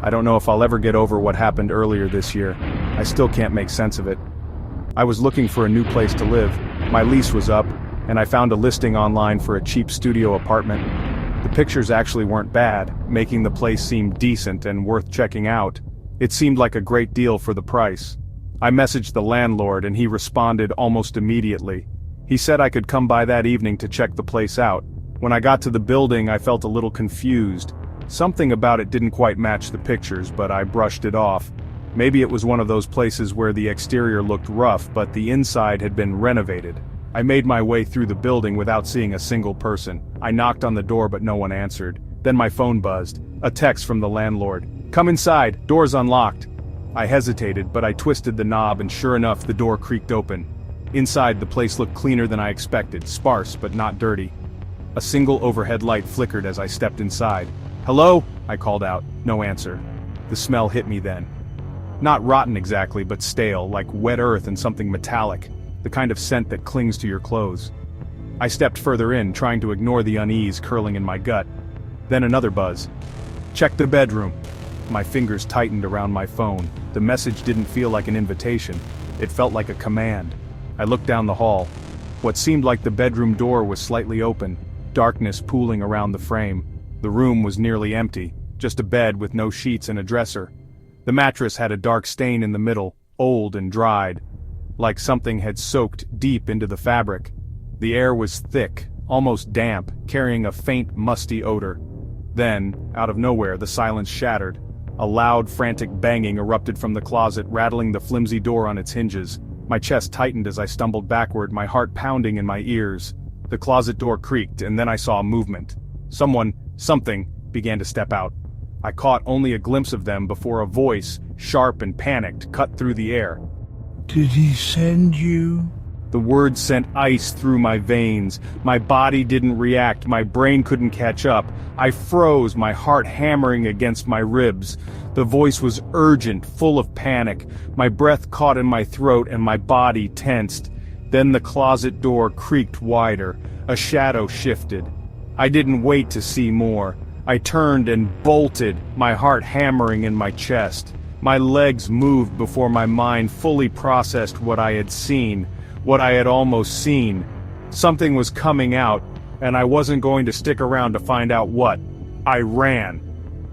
I don't know if I'll ever get over what happened earlier this year. I still can't make sense of it. I was looking for a new place to live. My lease was up, and I found a listing online for a cheap studio apartment. The pictures actually weren't bad, making the place seem decent and worth checking out. It seemed like a great deal for the price. I messaged the landlord and he responded almost immediately. He said I could come by that evening to check the place out. When I got to the building, I felt a little confused. Something about it didn't quite match the pictures, but I brushed it off. Maybe it was one of those places where the exterior looked rough, but the inside had been renovated. I made my way through the building without seeing a single person. I knocked on the door but no one answered. Then my phone buzzed. A text from the landlord. "Come inside, door's unlocked." I hesitated, but I twisted the knob and sure enough the door creaked open. Inside the place looked cleaner than I expected, sparse but not dirty. A single overhead light flickered as I stepped inside. "Hello?" I called out. No answer. The smell hit me then. Not rotten exactly, but stale, like wet earth and something metallic. The kind of scent that clings to your clothes. I stepped further in, trying to ignore the unease curling in my gut. Then another buzz. "Check the bedroom." My fingers tightened around my phone. The message didn't feel like an invitation. It felt like a command. I looked down the hall. What seemed like the bedroom door was slightly open, darkness pooling around the frame. The room was nearly empty, just a bed with no sheets and a dresser. The mattress had a dark stain in the middle, old and dried, like something had soaked deep into the fabric. The air was thick, almost damp, carrying a faint, musty odor. Then, out of nowhere, the silence shattered. A loud, frantic banging erupted from the closet, rattling the flimsy door on its hinges. My chest tightened as I stumbled backward, my heart pounding in my ears. The closet door creaked, and then I saw movement. Something, began to step out. I caught only a glimpse of them before a voice, sharp and panicked, cut through the air. "Did he send you?" The words sent ice through my veins. My body didn't react, my brain couldn't catch up. I froze, my heart hammering against my ribs. The voice was urgent, full of panic. My breath caught in my throat and my body tensed. Then the closet door creaked wider. A shadow shifted. I didn't wait to see more. I turned and bolted, my heart hammering in my chest. My legs moved before my mind fully processed what I had seen, what I had almost seen. Something was coming out, and I wasn't going to stick around to find out what. I ran.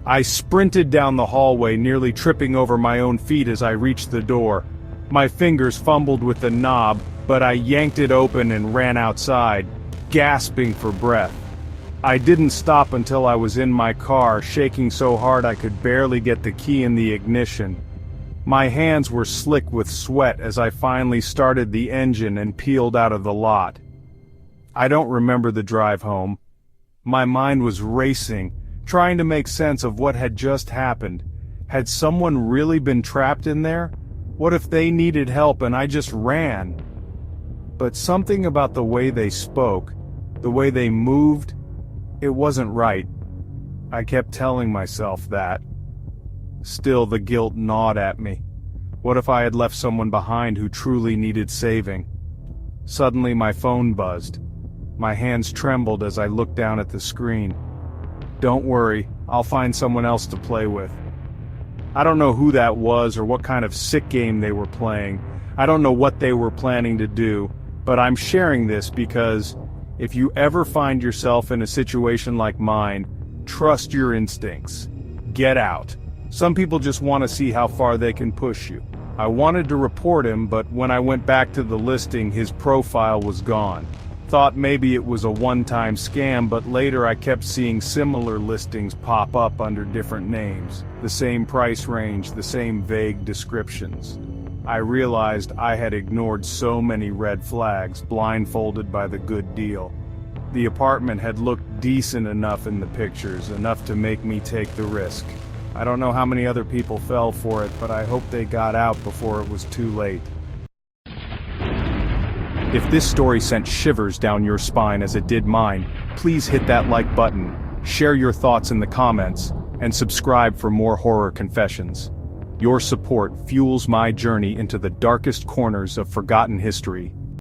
I sprinted down the hallway, nearly tripping over my own feet as I reached the door. My fingers fumbled with the knob, but I yanked it open and ran outside, gasping for breath. I didn't stop until I was in my car, shaking so hard I could barely get the key in the ignition. My hands were slick with sweat as I finally started the engine and peeled out of the lot. I don't remember the drive home. My mind was racing, trying to make sense of what had just happened. Had someone really been trapped in there? What if they needed help and I just ran? But something about the way they spoke, the way they moved, it wasn't right. I kept telling myself that. Still, the guilt gnawed at me. What if I had left someone behind who truly needed saving? Suddenly my phone buzzed. My hands trembled as I looked down at the screen. "Don't worry, I'll find someone else to play with." I don't know who that was or what kind of sick game they were playing. I don't know what they were planning to do, but I'm sharing this because if you ever find yourself in a situation like mine, trust your instincts. Get out. Some people just want to see how far they can push you. I wanted to report him, but when I went back to the listing, his profile was gone. Thought maybe it was a one-time scam, but later I kept seeing similar listings pop up under different names. The same price range, the same vague descriptions. I realized I had ignored so many red flags, blindfolded by the good deal. The apartment had looked decent enough in the pictures, enough to make me take the risk. I don't know how many other people fell for it, but I hope they got out before it was too late. If this story sent shivers down your spine as it did mine, please hit that like button, share your thoughts in the comments, and subscribe for more horror confessions. Your support fuels my journey into the darkest corners of forgotten history.